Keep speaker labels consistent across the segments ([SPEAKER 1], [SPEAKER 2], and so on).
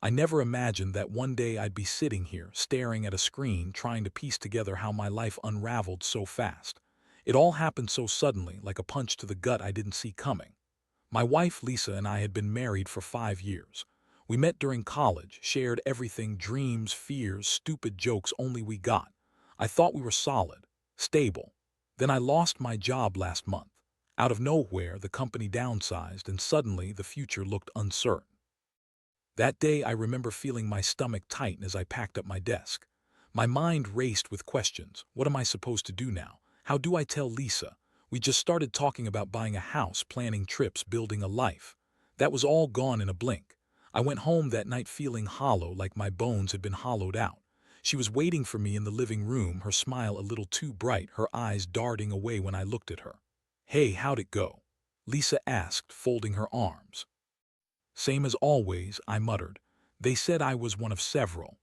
[SPEAKER 1] I never imagined that one day I'd be sitting here, staring at a screen, trying to piece together how my life unraveled so fast. It all happened so suddenly, like a punch to the gut I didn't see coming. My wife, Lisa, and I had been married for 5 years. We met during college, shared everything, dreams, fears, stupid jokes only we got. I thought we were solid, stable. Then I lost my job last month. Out of nowhere, the company downsized, and suddenly the future looked uncertain. That day, I remember feeling my stomach tighten as I packed up my desk. My mind raced with questions. What am I supposed to do now? How do I tell Lisa? We just started talking about buying a house, planning trips, building a life. That was all gone in a blink. I went home that night feeling hollow, like my bones had been hollowed out. She was waiting for me in the living room, her smile a little too bright, her eyes darting away when I looked at her. "Hey, how'd it go?" Lisa asked, folding her arms. "Same as always," I muttered. "They said I was one of several.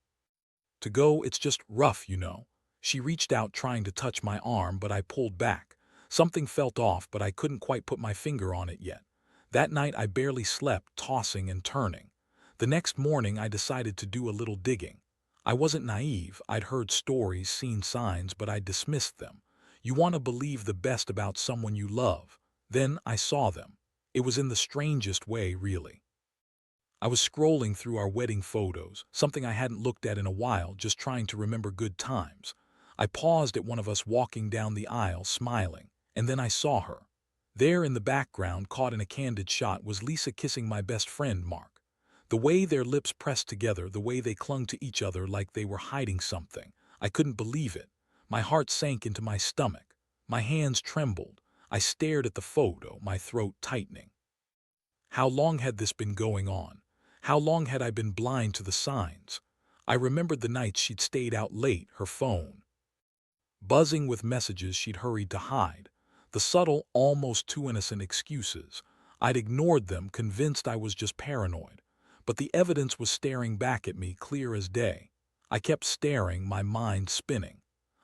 [SPEAKER 1] To go, it's just rough, you know." She reached out, trying to touch my arm, but I pulled back. Something felt off, but I couldn't quite put my finger on it yet. That night I barely slept, tossing and turning. The next morning I decided to do a little digging. I wasn't naive. I'd heard stories, seen signs, but I dismissed them. You want to believe the best about someone you love. Then I saw them. It was in the strangest way, really. I was scrolling through our wedding photos, something I hadn't looked at in a while, just trying to remember good times. I paused at one of us walking down the aisle, smiling, and then I saw her. There in the background, caught in a candid shot, was Lisa kissing my best friend, Mark. The way their lips pressed together, the way they clung to each other like they were hiding something. I couldn't believe it. My heart sank into my stomach. My hands trembled. I stared at the photo, my throat tightening. How long had this been going on? How long had I been blind to the signs? I remembered the nights she'd stayed out late, her phone buzzing with messages she'd hurried to hide, the subtle, almost too innocent excuses. I'd ignored them, convinced I was just paranoid. But the evidence was staring back at me, clear as day. I kept staring, my mind spinning.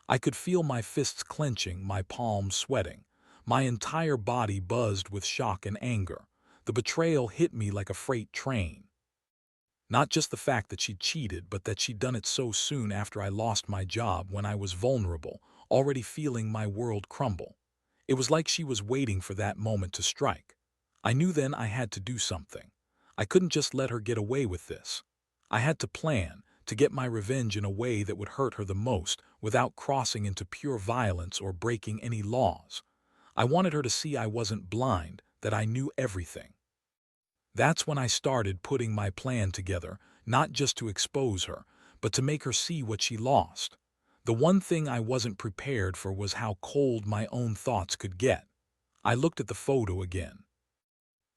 [SPEAKER 1] I could feel my fists clenching, my palms sweating. My entire body buzzed with shock and anger. The betrayal hit me like a freight train. Not just the fact that she'd cheated, but that she'd done it so soon after I lost my job, when I was vulnerable, already feeling my world crumble. It was like she was waiting for that moment to strike. I knew then I had to do something. I couldn't just let her get away with this. I had to plan, to get my revenge in a way that would hurt her the most, without crossing into pure violence or breaking any laws. I wanted her to see I wasn't blind, that I knew everything. That's when I started putting my plan together, not just to expose her, but to make her see what she lost. The one thing I wasn't prepared for was how cold my own thoughts could get. I looked at the photo again,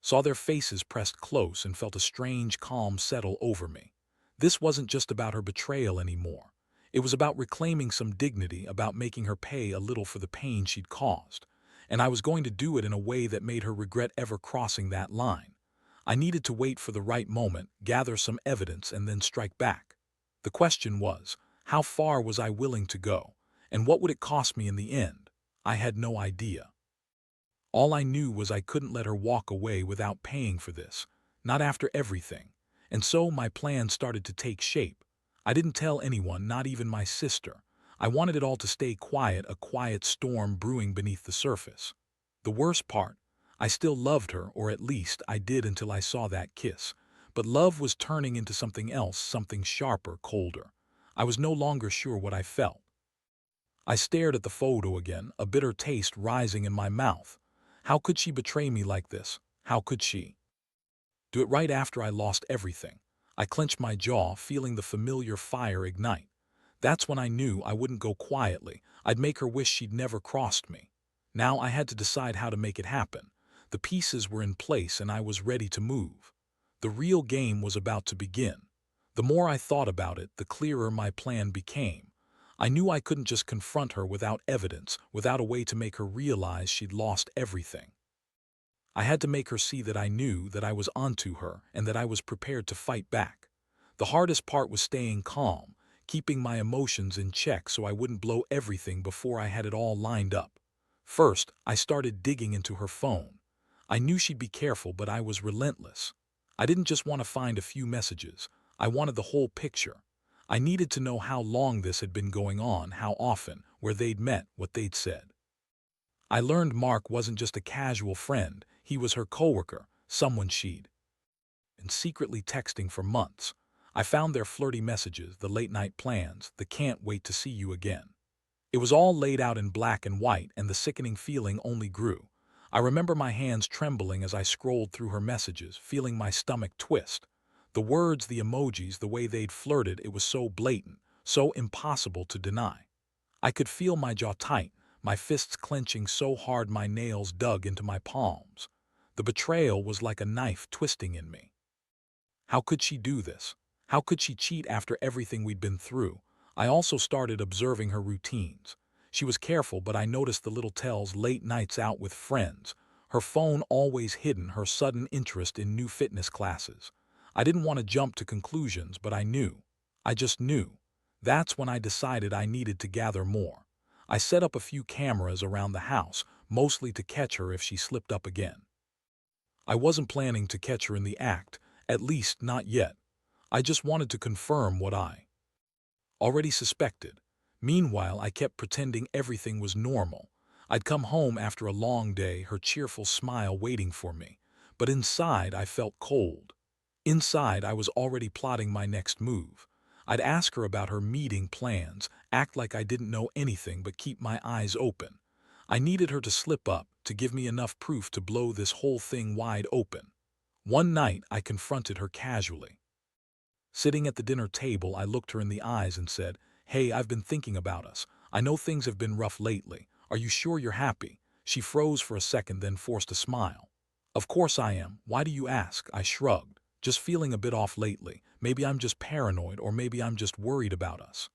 [SPEAKER 1] saw their faces pressed close, and felt a strange calm settle over me. This wasn't just about her betrayal anymore. It was about reclaiming some dignity, about making her pay a little for the pain she'd caused. And I was going to do it in a way that made her regret ever crossing that line. I needed to wait for the right moment, gather some evidence, and then strike back. The question was, how far was I willing to go, and what would it cost me in the end? I had no idea. All I knew was I couldn't let her walk away without paying for this, not after everything. And so my plan started to take shape. I didn't tell anyone, not even my sister. I wanted it all to stay quiet, a quiet storm brewing beneath the surface. The worst part, I still loved her, or at least I did until I saw that kiss. But love was turning into something else, something sharper, colder. I was no longer sure what I felt. I stared at the photo again, a bitter taste rising in my mouth. How could she betray me like this? How could she do it right after I lost everything? I clenched my jaw, feeling the familiar fire ignite. That's when I knew I wouldn't go quietly. I'd make her wish she'd never crossed me. Now I had to decide how to make it happen. The pieces were in place, and I was ready to move. The real game was about to begin. The more I thought about it, the clearer my plan became. I knew I couldn't just confront her without evidence, without a way to make her realize she'd lost everything. I had to make her see that I knew, that I was onto her, and that I was prepared to fight back. The hardest part was staying calm, keeping my emotions in check so I wouldn't blow everything before I had it all lined up. First, I started digging into her phone. I knew she'd be careful, but I was relentless. I didn't just want to find a few messages. I wanted the whole picture. I needed to know how long this had been going on, how often, where they'd met, what they'd said. I learned Mark wasn't just a casual friend, he was her coworker, someone she'd been secretly texting for months. I found their flirty messages, the late-night plans, the can't wait to see you again. It was all laid out in black and white, and the sickening feeling only grew. I remember my hands trembling as I scrolled through her messages, feeling my stomach twist. The words, the emojis, the way they'd flirted, it was so blatant, so impossible to deny. I could feel my jaw tight, my fists clenching so hard my nails dug into my palms. The betrayal was like a knife twisting in me. How could she do this? How could she cheat after everything we'd been through? I also started observing her routines. She was careful, but I noticed the little tells: late nights out with friends, her phone always hidden, her sudden interest in new fitness classes. I didn't want to jump to conclusions, but I knew. I just knew. That's when I decided I needed to gather more. I set up a few cameras around the house, mostly to catch her if she slipped up again. I wasn't planning to catch her in the act, at least not yet. I just wanted to confirm what I already suspected. Meanwhile, I kept pretending everything was normal. I'd come home after a long day, her cheerful smile waiting for me. But inside, I felt cold. Inside, I was already plotting my next move. I'd ask her about her meeting plans, act like I didn't know anything, but keep my eyes open. I needed her to slip up, to give me enough proof to blow this whole thing wide open. One night, I confronted her casually. Sitting at the dinner table, I looked her in the eyes and said, "Hey, I've been thinking about us. I know things have been rough lately. Are you sure you're happy?" She froze for a second, then forced a smile. "Of course I am. Why do you ask?" I shrugged. "Just feeling a bit off lately. Maybe I'm just paranoid, or maybe I'm just worried about us."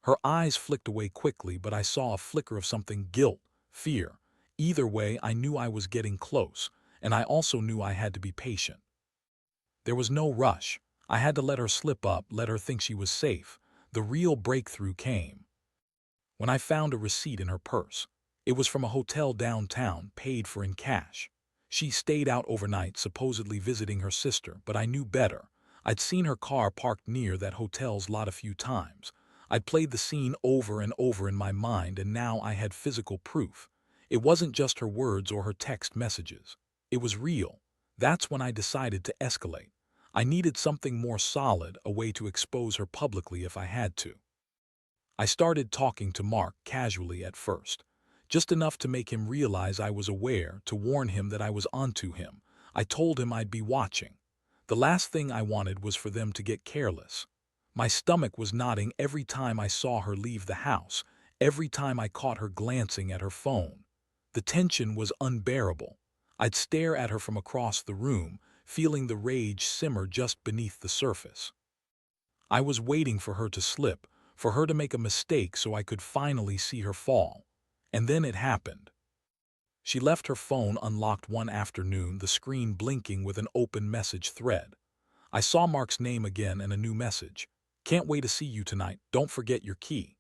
[SPEAKER 1] Her eyes flicked away quickly, but I saw a flicker of something: guilt, fear. Either way, I knew I was getting close, and I also knew I had to be patient. There was no rush. I had to let her slip up, let her think she was safe. The real breakthrough came when I found a receipt in her purse. It was from a hotel downtown, paid for in cash. She stayed out overnight, supposedly visiting her sister, but I knew better. I'd seen her car parked near that hotel's lot a few times. I'd played the scene over and over in my mind, and now I had physical proof. It wasn't just her words or her text messages. It was real. That's when I decided to escalate. I needed something more solid, a way to expose her publicly if I had to. I started talking to Mark casually at first, just enough to make him realize I was aware, to warn him that I was onto him. I told him I'd be watching. The last thing I wanted was for them to get careless. My stomach was knotting every time I saw her leave the house, every time I caught her glancing at her phone. The tension was unbearable. I'd stare at her from across the room, feeling the rage simmer just beneath the surface. I was waiting for her to slip, for her to make a mistake so I could finally see her fall. And then it happened. She left her phone unlocked one afternoon, the screen blinking with an open message thread. I saw Mark's name again and a new message. "Can't wait to see you tonight. Don't forget your key."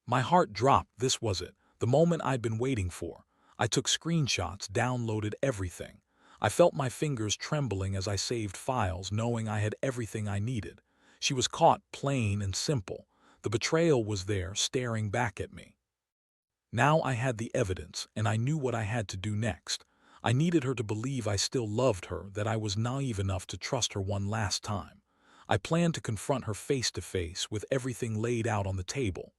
[SPEAKER 1] My heart dropped. This was it, the moment I'd been waiting for. I took screenshots, downloaded everything. I felt my fingers trembling as I saved files, knowing I had everything I needed. She was caught, plain and simple. The betrayal was there, staring back at me. Now I had the evidence, and I knew what I had to do next. I needed her to believe I still loved her, that I was naive enough to trust her one last time. I planned to confront her face to face, with everything laid out on the table.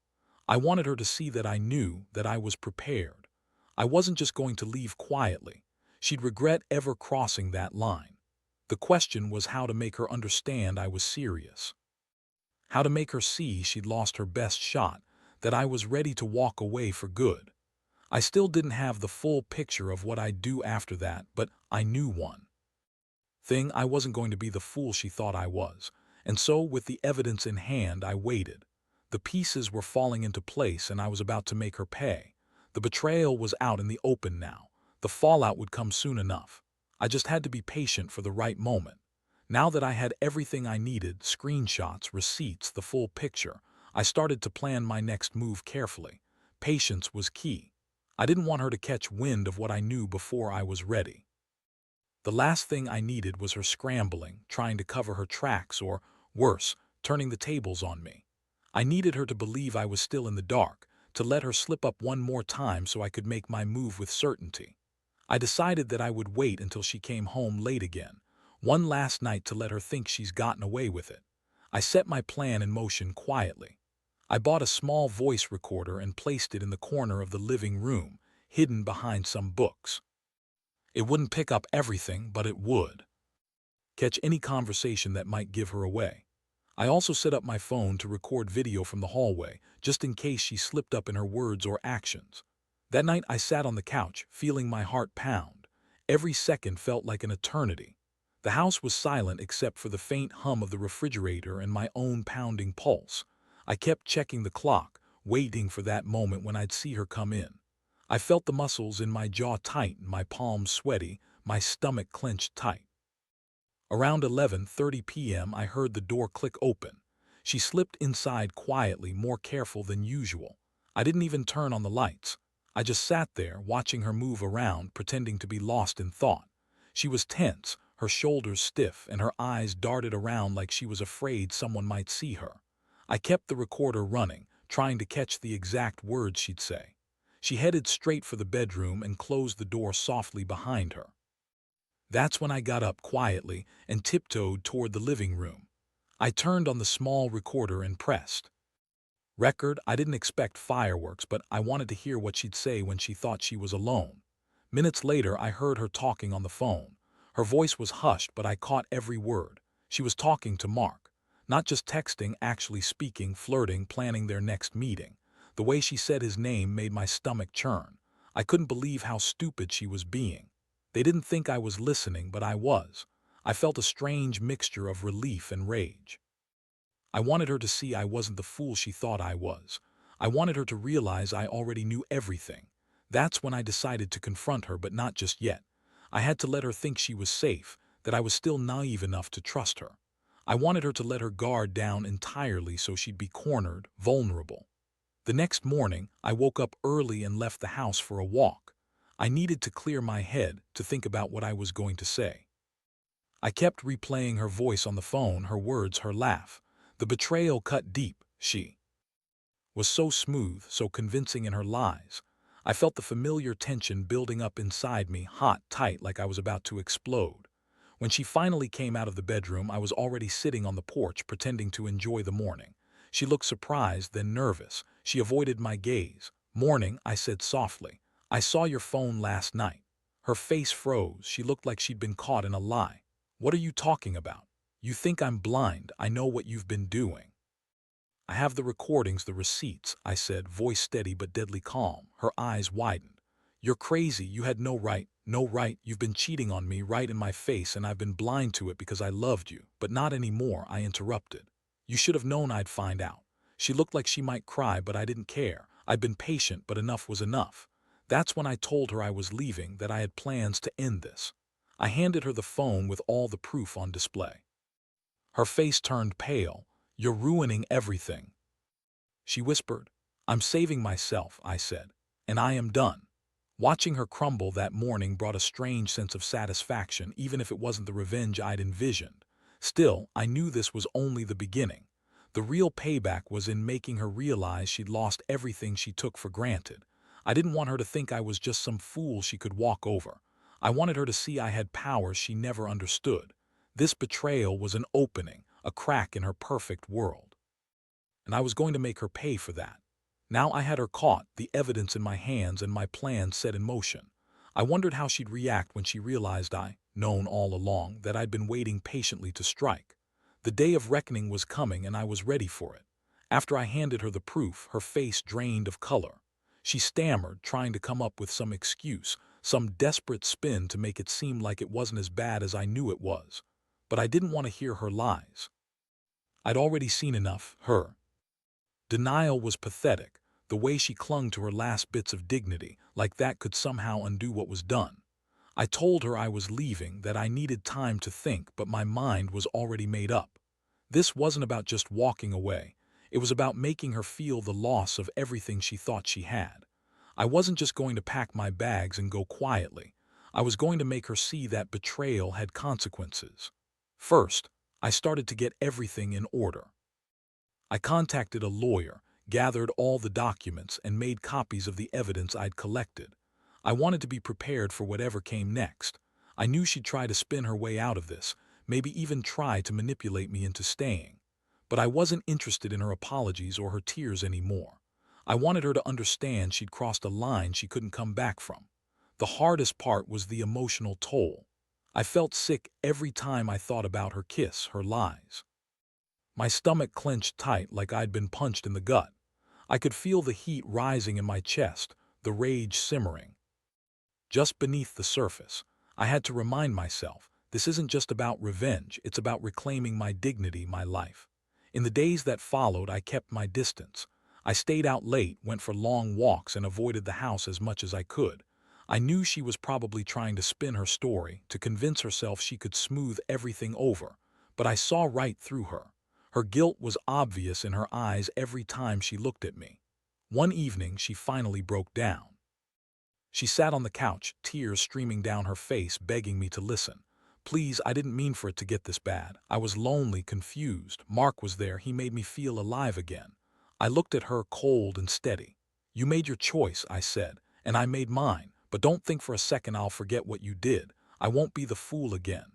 [SPEAKER 1] I wanted her to see that I knew, that I was prepared. I wasn't just going to leave quietly. She'd regret ever crossing that line. The question was how to make her understand I was serious. How to make her see she'd lost her best shot, that I was ready to walk away for good. I still didn't have the full picture of what I'd do after that, but I knew one thing: I wasn't going to be the fool she thought I was. And so, with the evidence in hand, I waited. The pieces were falling into place, and I was about to make her pay. The betrayal was out in the open now. The fallout would come soon enough. I just had to be patient for the right moment. Now that I had everything I needed, screenshots, receipts, the full picture, I started to plan my next move carefully. Patience was key. I didn't want her to catch wind of what I knew before I was ready. The last thing I needed was her scrambling, trying to cover her tracks, or Worse, turning the tables on me. I needed her to believe I was still in the dark, to let her slip up one more time so I could make my move with certainty. I decided that I would wait until she came home late again, one last night to let her think she's gotten away with it. I set my plan in motion quietly. I bought a small voice recorder and placed it in the corner of the living room, hidden behind some books. It wouldn't pick up everything, but it would catch any conversation that might give her away. I also set up my phone to record video from the hallway, just in case she slipped up in her words or actions. That night I sat on the couch, feeling my heart pound. Every second felt like an eternity. The house was silent except for the faint hum of the refrigerator and my own pounding pulse. I kept checking the clock, waiting for that moment when I'd see her come in. I felt the muscles in my jaw tighten, my palms sweaty, my stomach clenched tight. Around 11:30 p.m. I heard the door click open. She slipped inside quietly, more careful than usual. I didn't even turn on the lights. I just sat there, watching her move around, pretending to be lost in thought. She was tense, her shoulders stiff, and her eyes darted around like she was afraid someone might see her. I kept the recorder running, trying to catch the exact words she'd say. She headed straight for the bedroom and closed the door softly behind her. That's when I got up quietly and tiptoed toward the living room. I turned on the small recorder and pressed record. I didn't expect fireworks, but I wanted to hear what she'd say when she thought she was alone. Minutes later, I heard her talking on the phone. Her voice was hushed, but I caught every word. She was talking to Mark. Not just texting, actually speaking, flirting, planning their next meeting. The way she said his name made my stomach churn. I couldn't believe how stupid she was being. They didn't think I was listening, but I was. I felt a strange mixture of relief and rage. I wanted her to see I wasn't the fool she thought I was. I wanted her to realize I already knew everything. That's when I decided to confront her, but not just yet. I had to let her think she was safe, that I was still naive enough to trust her. I wanted her to let her guard down entirely so she'd be cornered, vulnerable. The next morning, I woke up early and left the house for a walk. I needed to clear my head to think about what I was going to say. I kept replaying her voice on the phone, her words, her laugh. The betrayal cut deep. She was so smooth, so convincing in her lies. I felt the familiar tension building up inside me, hot, tight, like I was about to explode. When she finally came out of the bedroom, I was already sitting on the porch, pretending to enjoy the morning. She looked surprised, then nervous. She avoided my gaze. "Morning," I said softly. "I saw your phone last night." Her face froze. She looked like she'd been caught in a lie. "What are you talking about? You think I'm blind? I know what you've been doing." "I have the recordings, the receipts," I said, voice steady but deadly calm. Her eyes widened. "You're crazy. You had no right. No right. You've been cheating on me right in my face, and I've been blind to it because I loved you. But not anymore," I interrupted. "You should have known I'd find out." She looked like she might cry, but I didn't care. I'd been patient, but enough was enough. That's when I told her I was leaving, that I had plans to end this. I handed her the phone with all the proof on display. Her face turned pale. "You're ruining everything," she whispered. "I'm saving myself," I said, "and I am done." Watching her crumble that morning brought a strange sense of satisfaction, even if it wasn't the revenge I'd envisioned. Still, I knew this was only the beginning. The real payback was in making her realize she'd lost everything she took for granted. I didn't want her to think I was just some fool she could walk over. I wanted her to see I had powers she never understood. This betrayal was an opening, a crack in her perfect world. And I was going to make her pay for that. Now I had her caught, the evidence in my hands, and my plan set in motion. I wondered how she'd react when she realized I'd known all along, that I'd been waiting patiently to strike. The day of reckoning was coming, and I was ready for it. After I handed her the proof, her face drained of color. She stammered, trying to come up with some excuse, some desperate spin to make it seem like it wasn't as bad as I knew it was. But I didn't want to hear her lies. I'd already seen enough. Her denial was pathetic, the way she clung to her last bits of dignity, like that could somehow undo what was done. I told her I was leaving, that I needed time to think, but my mind was already made up. This wasn't about just walking away. It was about making her feel the loss of everything she thought she had. I wasn't just going to pack my bags and go quietly. I was going to make her see that betrayal had consequences. First, I started to get everything in order. I contacted a lawyer, gathered all the documents, and made copies of the evidence I'd collected. I wanted to be prepared for whatever came next. I knew she'd try to spin her way out of this, maybe even try to manipulate me into staying. But I wasn't interested in her apologies or her tears anymore. I wanted her to understand she'd crossed a line she couldn't come back from. The hardest part was the emotional toll. I felt sick every time I thought about her kiss, her lies. My stomach clenched tight like I'd been punched in the gut. I could feel the heat rising in my chest, the rage simmering. Just beneath the surface, I had to remind myself, this isn't just about revenge, it's about reclaiming my dignity, my life. In the days that followed, I kept my distance. I stayed out late, went for long walks, and avoided the house as much as I could. I knew she was probably trying to spin her story, to convince herself she could smooth everything over, but I saw right through her. Her guilt was obvious in her eyes every time she looked at me. One evening, she finally broke down. She sat on the couch, tears streaming down her face, begging me to listen. Please, I didn't mean for it to get this bad. I was lonely, confused. Mark was there. He made me feel alive again. I looked at her, cold and steady. You made your choice, I said, and I made mine. But don't think for a second I'll forget what you did. I won't be the fool again.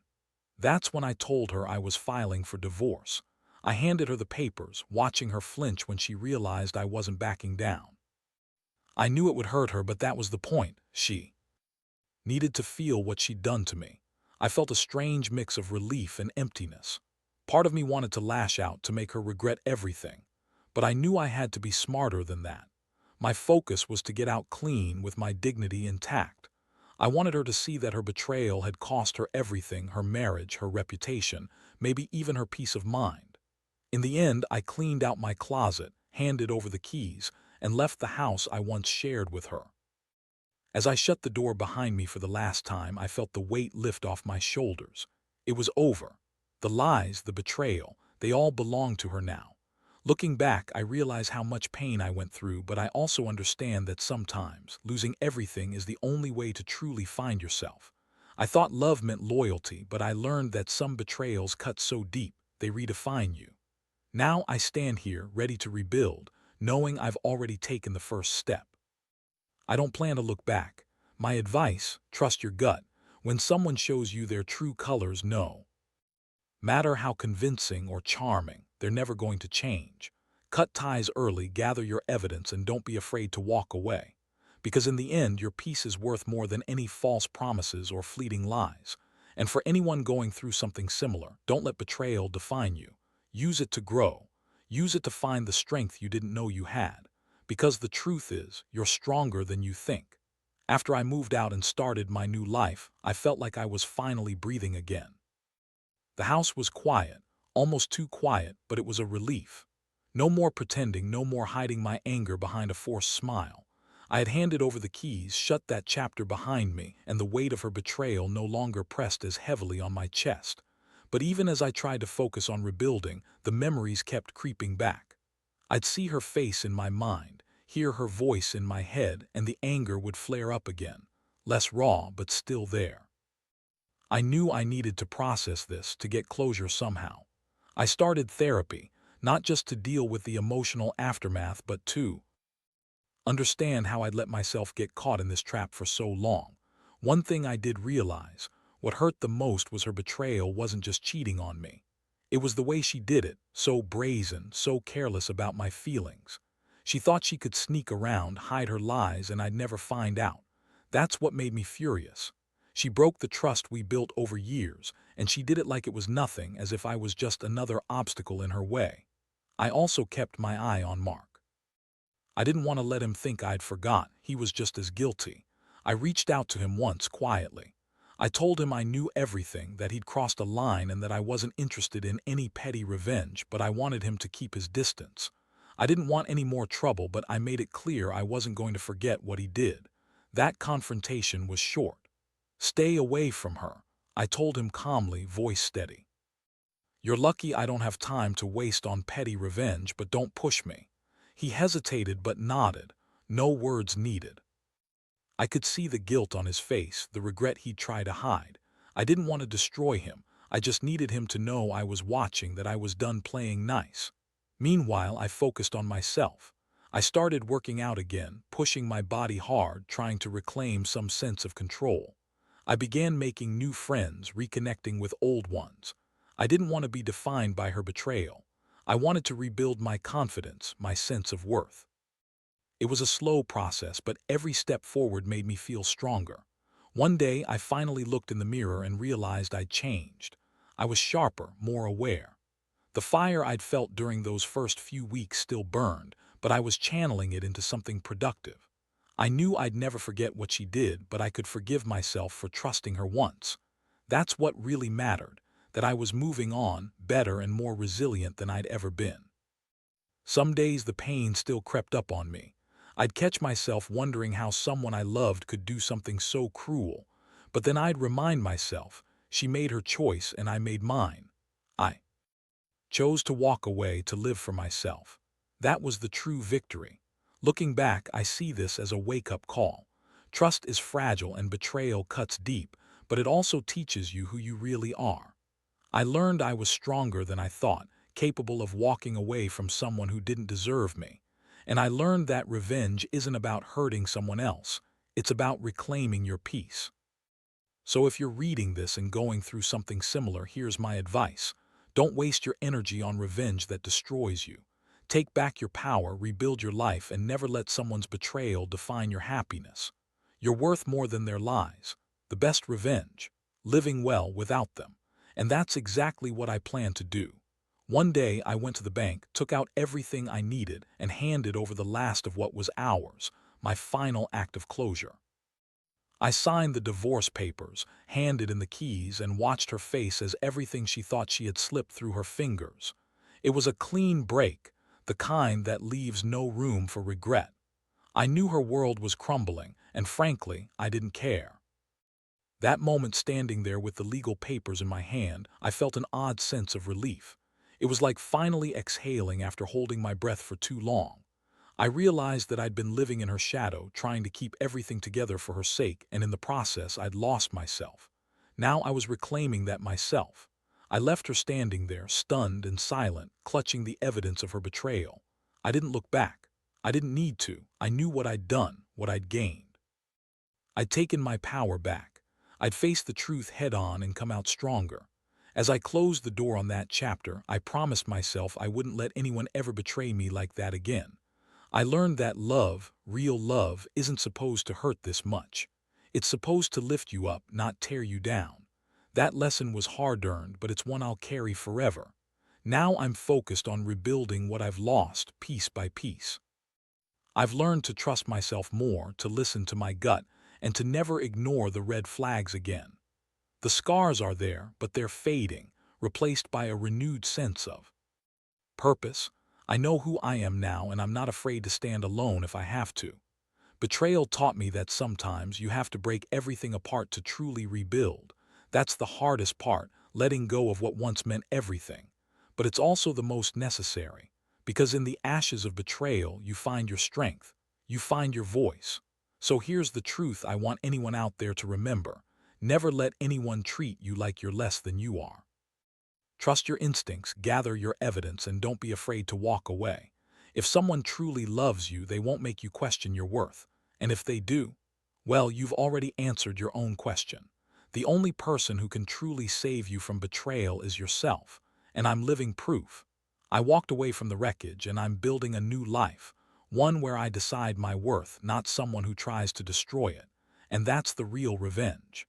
[SPEAKER 1] That's when I told her I was filing for divorce. I handed her the papers, watching her flinch when she realized I wasn't backing down. I knew it would hurt her, but that was the point. She needed to feel what she'd done to me. I felt a strange mix of relief and emptiness. Part of me wanted to lash out, to make her regret everything. But I knew I had to be smarter than that. My focus was to get out clean with my dignity intact. I wanted her to see that her betrayal had cost her everything, her marriage, her reputation, maybe even her peace of mind. In the end, I cleaned out my closet, handed over the keys, and left the house I once shared with her. As I shut the door behind me for the last time, I felt the weight lift off my shoulders. It was over. The lies, the betrayal, they all belonged to her now. Looking back, I realize how much pain I went through, but I also understand that sometimes losing everything is the only way to truly find yourself. I thought love meant loyalty, but I learned that some betrayals cut so deep, they redefine you. Now I stand here, ready to rebuild, knowing I've already taken the first step. I don't plan to look back. My advice, trust your gut. When someone shows you their true colors, no matter how convincing or charming, they're never going to change. Cut ties early, gather your evidence, and don't be afraid to walk away. Because in the end, your peace is worth more than any false promises or fleeting lies. And for anyone going through something similar, don't let betrayal define you. Use it to grow. Use it to find the strength you didn't know you had. Because the truth is, you're stronger than you think. After I moved out and started my new life, I felt like I was finally breathing again. The house was quiet, almost too quiet, but it was a relief. No more pretending, no more hiding my anger behind a forced smile. I had handed over the keys, shut that chapter behind me, and the weight of her betrayal no longer pressed as heavily on my chest. But even as I tried to focus on rebuilding, the memories kept creeping back. I'd see her face in my mind, hear her voice in my head, and the anger would flare up again, less raw but still there. I knew I needed to process this, to get closure somehow. I started therapy, not just to deal with the emotional aftermath, but to understand how I'd let myself get caught in this trap for so long. One thing I did realize, what hurt the most was her betrayal wasn't just cheating on me. It was the way she did it, so brazen, so careless about my feelings. She thought she could sneak around, hide her lies, and I'd never find out. That's what made me furious. She broke the trust we built over years, and she did it like it was nothing, as if I was just another obstacle in her way. I also kept my eye on Mark. I didn't want to let him think I'd forgot. He was just as guilty. I reached out to him once, quietly. I told him I knew everything, that he'd crossed a line and that I wasn't interested in any petty revenge, but I wanted him to keep his distance. I didn't want any more trouble, but I made it clear I wasn't going to forget what he did. That confrontation was short. Stay away from her, I told him calmly, voice steady. You're lucky I don't have time to waste on petty revenge, but don't push me. He hesitated but nodded, no words needed. I could see the guilt on his face, the regret he'd tried to hide. I didn't want to destroy him. I just needed him to know I was watching, that I was done playing nice. Meanwhile, I focused on myself. I started working out again, pushing my body hard, trying to reclaim some sense of control. I began making new friends, reconnecting with old ones. I didn't want to be defined by her betrayal. I wanted to rebuild my confidence, my sense of worth. It was a slow process, but every step forward made me feel stronger. One day, I finally looked in the mirror and realized I'd changed. I was sharper, more aware. The fire I'd felt during those first few weeks still burned, but I was channeling it into something productive. I knew I'd never forget what she did, but I could forgive myself for trusting her once. That's what really mattered, that I was moving on, better and more resilient than I'd ever been. Some days the pain still crept up on me. I'd catch myself wondering how someone I loved could do something so cruel. But then I'd remind myself, she made her choice and I made mine. I chose to walk away, to live for myself. That was the true victory. Looking back, I see this as a wake-up call. Trust is fragile and betrayal cuts deep, but it also teaches you who you really are. I learned I was stronger than I thought, capable of walking away from someone who didn't deserve me. And I learned that revenge isn't about hurting someone else. It's about reclaiming your peace. So if you're reading this and going through something similar, here's my advice. Don't waste your energy on revenge that destroys you. Take back your power, rebuild your life, and never let someone's betrayal define your happiness. You're worth more than their lies. The best revenge, living well without them. And that's exactly what I plan to do. One day I went to the bank, took out everything I needed, and handed over the last of what was ours, my final act of closure. I signed the divorce papers, handed in the keys, and watched her face as everything she thought she had slipped through her fingers. It was a clean break, the kind that leaves no room for regret. I knew her world was crumbling, and frankly, I didn't care. That moment, standing there with the legal papers in my hand, I felt an odd sense of relief. It was like finally exhaling after holding my breath for too long. I realized that I'd been living in her shadow, trying to keep everything together for her sake, and in the process I'd lost myself. Now I was reclaiming that myself. I left her standing there, stunned and silent, clutching the evidence of her betrayal. I didn't look back. I didn't need to. I knew what I'd done, what I'd gained. I'd taken my power back. I'd faced the truth head-on and come out stronger. As I closed the door on that chapter, I promised myself I wouldn't let anyone ever betray me like that again. I learned that love, real love, isn't supposed to hurt this much. It's supposed to lift you up, not tear you down. That lesson was hard-earned, but it's one I'll carry forever. Now I'm focused on rebuilding what I've lost, piece by piece. I've learned to trust myself more, to listen to my gut, and to never ignore the red flags again. The scars are there, but they're fading, replaced by a renewed sense of purpose. I know who I am now, and I'm not afraid to stand alone if I have to. Betrayal taught me that sometimes you have to break everything apart to truly rebuild. That's the hardest part, letting go of what once meant everything. But it's also the most necessary, because in the ashes of betrayal, you find your strength, you find your voice. So here's the truth I want anyone out there to remember. Never let anyone treat you like you're less than you are. Trust your instincts, gather your evidence, and don't be afraid to walk away. If someone truly loves you, they won't make you question your worth. And if they do, well, you've already answered your own question. The only person who can truly save you from betrayal is yourself. And I'm living proof. I walked away from the wreckage, and I'm building a new life. One where I decide my worth, not someone who tries to destroy it. And that's the real revenge.